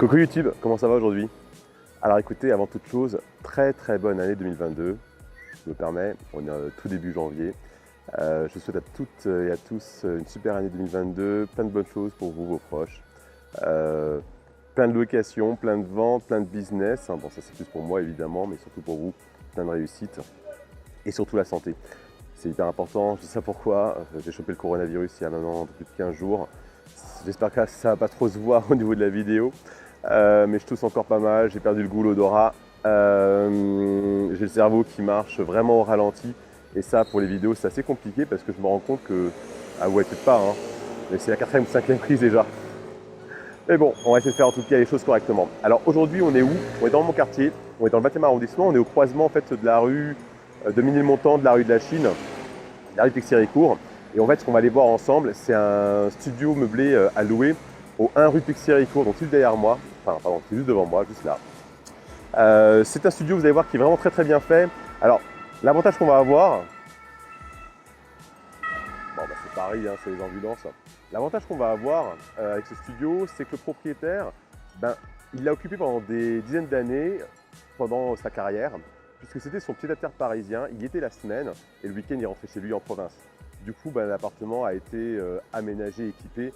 Coucou YouTube, comment ça va aujourd'hui? Alors écoutez, avant toute chose, très bonne année 2022. Je me permets, on est tout début janvier. Je souhaite à toutes et à tous une super année 2022, plein de bonnes choses pour vous, vos proches. Plein de locations, plein de ventes, plein de business. Bon, ça c'est plus pour moi évidemment, mais surtout pour vous, plein de réussite. Et surtout la santé. C'est hyper important, je sais ça pourquoi. J'ai chopé le coronavirus il y a maintenant plus de 15 jours. J'espère que ça ne va pas trop se voir au niveau de la vidéo. Mais je tousse encore pas mal, j'ai perdu le goût, l'odorat. J'ai le cerveau qui marche vraiment au ralenti. Et ça, pour les vidéos, c'est assez compliqué parce que je me rends compte que... Ah ouais, peut-être pas, hein. Mais c'est la 4e ou 5e prise déjà. Mais bon, on va essayer de faire en tout cas les choses correctement. Alors aujourd'hui, on est où? On est dans mon quartier, on est dans le 20e arrondissement, on est au croisement en fait de la rue de Ménilmontant, de la rue de la Chine, la rue Texier-Ricourt. Et en fait, ce qu'on va aller voir ensemble, c'est un studio meublé à louer au 1 rue Texier-Ricourt, donc juste derrière moi, enfin pardon, c'est juste devant moi, juste là. C'est un studio, vous allez voir, qui est vraiment très bien fait. Alors, l'avantage qu'on va avoir, bon bah c'est Paris, hein, c'est les ambulances. L'avantage qu'on va avoir avec ce studio, c'est que le propriétaire, il l'a occupé pendant des dizaines d'années, pendant sa carrière, puisque c'était son pied-à-terre parisien, il y était la semaine, et le week-end il rentrait chez lui en province. Du coup, l'appartement a été aménagé, équipé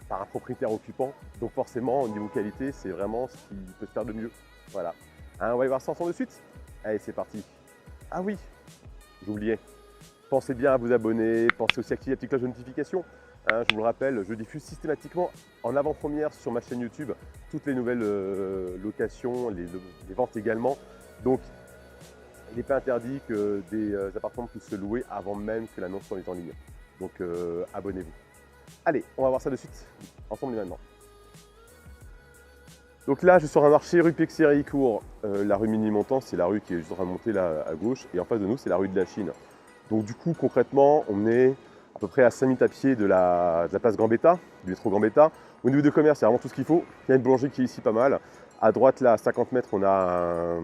par un propriétaire occupant. Donc forcément, au niveau qualité, c'est vraiment ce qui peut se faire de mieux. Voilà. Hein, on va y voir ça ensemble de suite. Allez, c'est parti. Ah oui, j'oubliais. Pensez bien à vous abonner, pensez aussi à activer la petite cloche de notification. Hein, je vous le rappelle, je diffuse systématiquement en avant-première sur ma chaîne YouTube toutes les nouvelles locations, les ventes également. Donc, il n'est pas interdit que des appartements puissent se louer avant même que l'annonce soit mise en ligne. Donc, abonnez-vous. Allez, on va voir ça de suite, ensemble maintenant. Donc là, je suis sur un marché rue Texier-Ricourt. La rue Ménilmontant, c'est la rue qui est juste en train de monter là à gauche. Et en face de nous, c'est la rue de la Chine. Donc du coup, concrètement, on est à peu près à 5 minutes à pied de la place Gambetta, du métro Gambetta. Au niveau de commerce, c'est vraiment tout ce qu'il faut. Il y a une boulangerie qui est ici pas mal. À droite, là, à 50 mètres, on a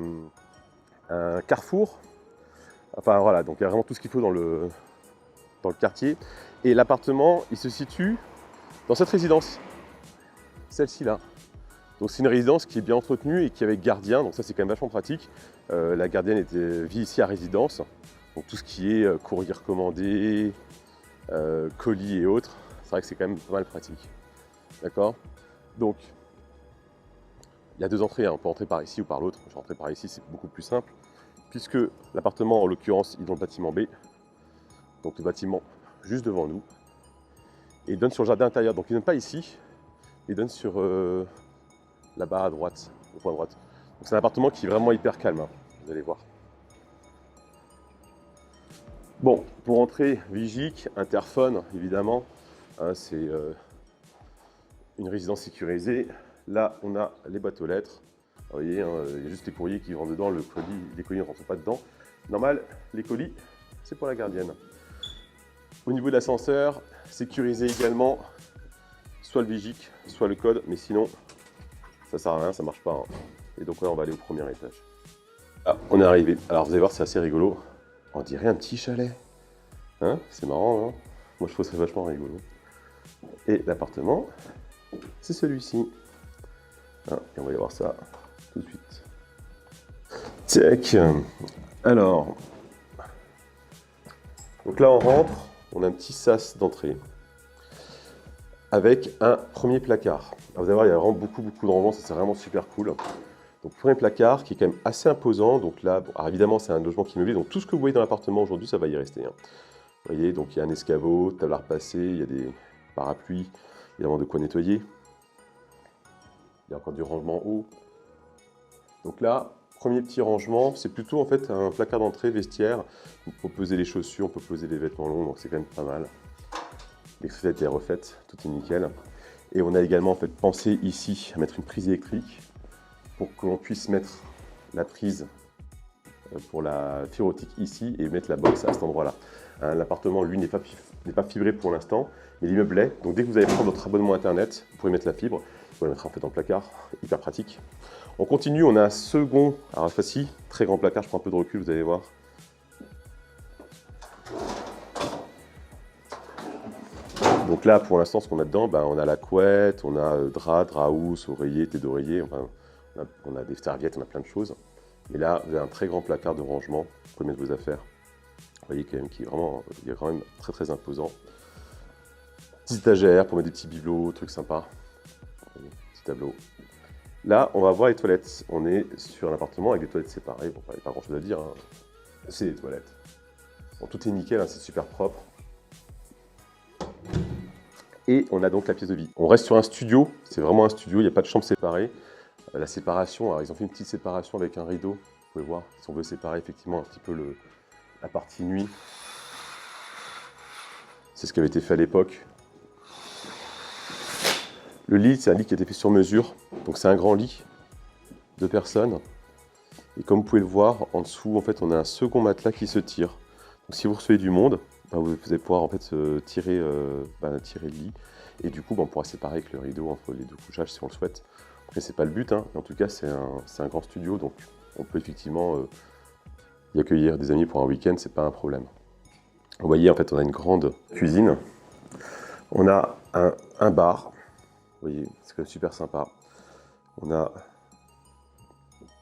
un carrefour. Enfin voilà, donc il y a vraiment tout ce qu'il faut dans le quartier. Et l'appartement, il se situe dans cette résidence, celle-ci là. Donc c'est une résidence qui est bien entretenue et qui est avec gardien, donc ça c'est quand même vachement pratique. La gardienne vit ici à résidence, donc tout ce qui est courrier recommandé, colis et autres, c'est vrai que c'est quand même pas mal pratique. D'accord? Donc il y a 2 entrées, hein. On peut entrer par ici ou par l'autre. Je vais rentrer par ici, c'est beaucoup plus simple, puisque l'appartement en l'occurrence il est dans le bâtiment B, donc le bâtiment juste devant nous, et il donne sur le jardin intérieur, donc il ne donne pas ici, il donne sur là-bas à droite, au point à droite. Donc c'est un appartement qui est vraiment hyper calme, hein, vous allez voir. Bon, pour entrer, vigique, interphone évidemment, hein, c'est une résidence sécurisée. Là, on a les boîtes aux lettres. Vous voyez, hein, il y a juste les courriers qui vont dedans, les colis ne rentrent pas dedans. Normal, les colis, c'est pour la gardienne. Au niveau de l'ascenseur, sécurisé également, soit le vigique, soit le code, mais sinon, ça sert à rien, ça marche pas. Hein. Et donc là, on va aller au premier étage. Ah, on est arrivé. Alors vous allez voir, c'est assez rigolo. On dirait un petit chalet. Hein? C'est marrant, hein? Moi, je trouve ça vachement rigolo. Et l'appartement, c'est celui-ci. Hein, et on va y voir ça tout de suite. Tac. Alors, donc là, on rentre. On a un petit sas d'entrée avec un premier placard. Alors, vous allez voir, il y a vraiment beaucoup de rangements, ça c'est vraiment super cool. Donc premier placard qui est quand même assez imposant. Donc là, bon, alors évidemment c'est un logement qui est meublé, donc tout ce que vous voyez dans l'appartement aujourd'hui, ça va y rester. Hein. Vous voyez, donc il y a un escabeau, table à repasser, il y a des parapluies, évidemment de quoi nettoyer. Il y a encore du rangement haut. Donc là, premier petit rangement, c'est plutôt en fait un placard d'entrée vestiaire. On peut poser les chaussures, on peut poser les vêtements longs, donc c'est quand même pas mal. L'extérieur est refaite, tout est nickel. Et on a également en fait pensé ici à mettre une prise électrique pour que l'on puisse mettre la prise pour la fibre optique ici et mettre la box à cet endroit-là. Hein, l'appartement, lui, n'est pas fibré pour l'instant, mais l'immeuble l'est. Donc dès que vous allez prendre votre abonnement internet, vous pouvez mettre la fibre. Vous pouvez la mettre en fait dans le placard, hyper pratique. On continue, on a un second, alors cette fois-ci, très grand placard, je prends un peu de recul, vous allez voir. Donc là, pour l'instant, ce qu'on a dedans, on a la couette, on a drap housse, oreiller, thé d'oreiller, enfin, on a des serviettes, on a plein de choses. Et là, vous avez un très grand placard de rangement, vous pouvez mettre vos affaires. Vous voyez quand même qu'il est vraiment, il est quand même très très imposant. Petite étagère pour mettre des petits bibelots, trucs sympas. Petit tableau. Là, on va voir les toilettes. On est sur un appartement avec des toilettes séparées. Bon, il n'y a pas grand chose à dire, hein. C'est les toilettes. Bon, tout est nickel, hein, c'est super propre. Et on a donc la pièce de vie. On reste sur un studio, c'est vraiment un studio, il n'y a pas de chambre séparée. La séparation, alors ils ont fait une petite séparation avec un rideau, vous pouvez voir, si on veut séparer effectivement un petit peu la partie nuit. C'est ce qui avait été fait à l'époque. Le lit, c'est un lit qui a été fait sur mesure, donc c'est un grand lit, 2 personnes. Et comme vous pouvez le voir, en dessous, en fait, on a un second matelas qui se tire. Donc si vous recevez du monde, vous allez pouvoir en fait tirer le lit. Et du coup, on pourra séparer avec le rideau entre les deux couchages si on le souhaite. Après, c'est pas le but, hein, mais en tout cas, c'est un grand studio, donc on peut effectivement y accueillir des amis pour un week-end, c'est pas un problème. Vous voyez, en fait, on a une grande cuisine. On a un bar. Vous voyez, c'est quand même super sympa. On a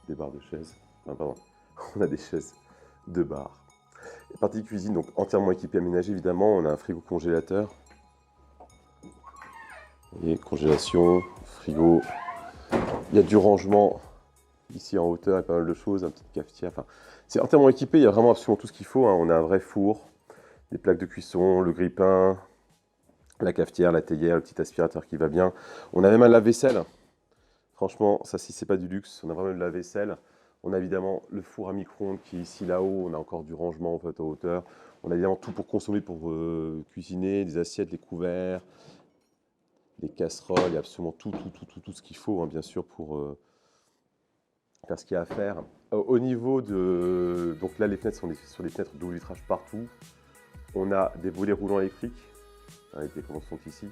des barres de chaises. Enfin, pardon, on a des chaises de bar. La partie cuisine, donc entièrement équipée, aménagée évidemment. On a un frigo congélateur. Vous voyez, congélation, frigo. Il y a du rangement ici en hauteur, il y a pas mal de choses, un petit cafetière. Enfin, c'est entièrement équipé, il y a vraiment absolument tout ce qu'il faut, hein. On a un vrai four, des plaques de cuisson, le grille-pain, la cafetière, la théière, le petit aspirateur qui va bien. On a même un lave-vaisselle. Franchement, ça, si c'est pas du luxe, on a vraiment le lave-vaisselle. On a évidemment le four à micro-ondes qui est ici là-haut. On a encore du rangement en fait en hauteur. On a évidemment tout pour consommer, pour cuisiner, des assiettes, des couverts, des casseroles. Il y a absolument tout ce qu'il faut, hein, bien sûr, pour faire ce qu'il y a à faire. Au niveau de... Donc là, les fenêtres sont sur des fenêtres double vitrage partout. On a des volets roulants électriques, avec les commandes sont ici.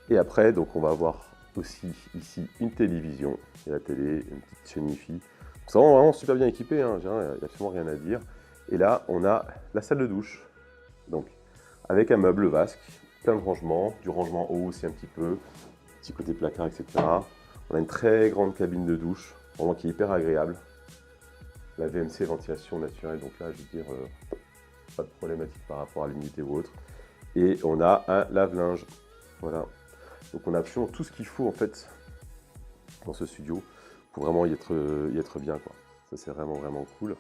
Et après, donc on va avoir aussi ici une télévision. Il y a la télé, une petite chaîne Wi-Fi. C'est vraiment super bien équipé, hein, il n'y a absolument rien à dire. Et là, on a la salle de douche. Donc, avec un meuble vasque, plein de rangements, du rangement haut aussi un petit peu, petit côté placard, etc. On a une très grande cabine de douche, vraiment qui est hyper agréable. La VMC, ventilation naturelle, donc là, je veux dire, pas de problématique par rapport à l'humidité ou autre. Et on a un lave-linge, voilà. Donc on a absolument tout ce qu'il faut en fait dans ce studio pour vraiment y être bien, quoi. Ça c'est vraiment cool.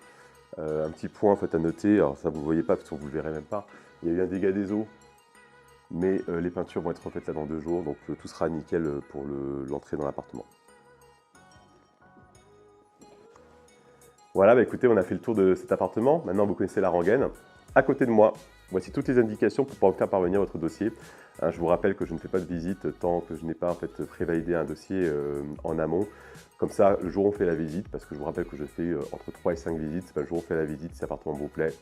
Un petit point en fait à noter, alors ça vous ne voyez pas parce que vous ne le verrez même pas, il y a eu un dégât des eaux, mais les peintures vont être refaites là dans 2 jours, donc tout sera nickel pour l'entrée dans l'appartement. Voilà, écoutez, on a fait le tour de cet appartement. Maintenant, vous connaissez la rengaine. À côté de moi, voici toutes les indications pour pouvoir faire parvenir votre dossier. Je vous rappelle que je ne fais pas de visite tant que je n'ai pas en fait prévalidé un dossier en amont. Comme ça, le jour où on fait la visite, parce que je vous rappelle que je fais entre 3 et 5 visites, c'est pas le jour où on fait la visite, si l'appartement vous plaît,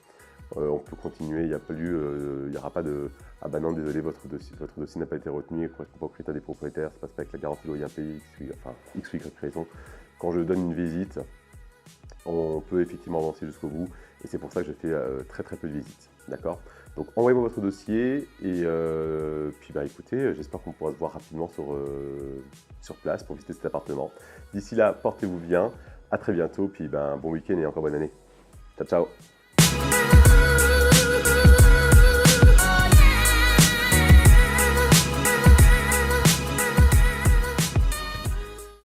on peut continuer, il n'y aura pas de « Ah bah non, désolé, votre dossier n'a pas été retenu, il correspond pas aux critères des propriétaires, ça passe pas avec la garantie loyer impayé, enfin X ou Y raison ». Quand je donne une visite, on peut effectivement avancer jusqu'au bout et c'est pour ça que je fais très peu de visites, d'accord? Donc envoyez-moi votre dossier et puis écoutez, j'espère qu'on pourra se voir rapidement sur place pour visiter cet appartement. D'ici là, portez-vous bien, à très bientôt, puis bon week-end et encore bonne année. Ciao, ciao!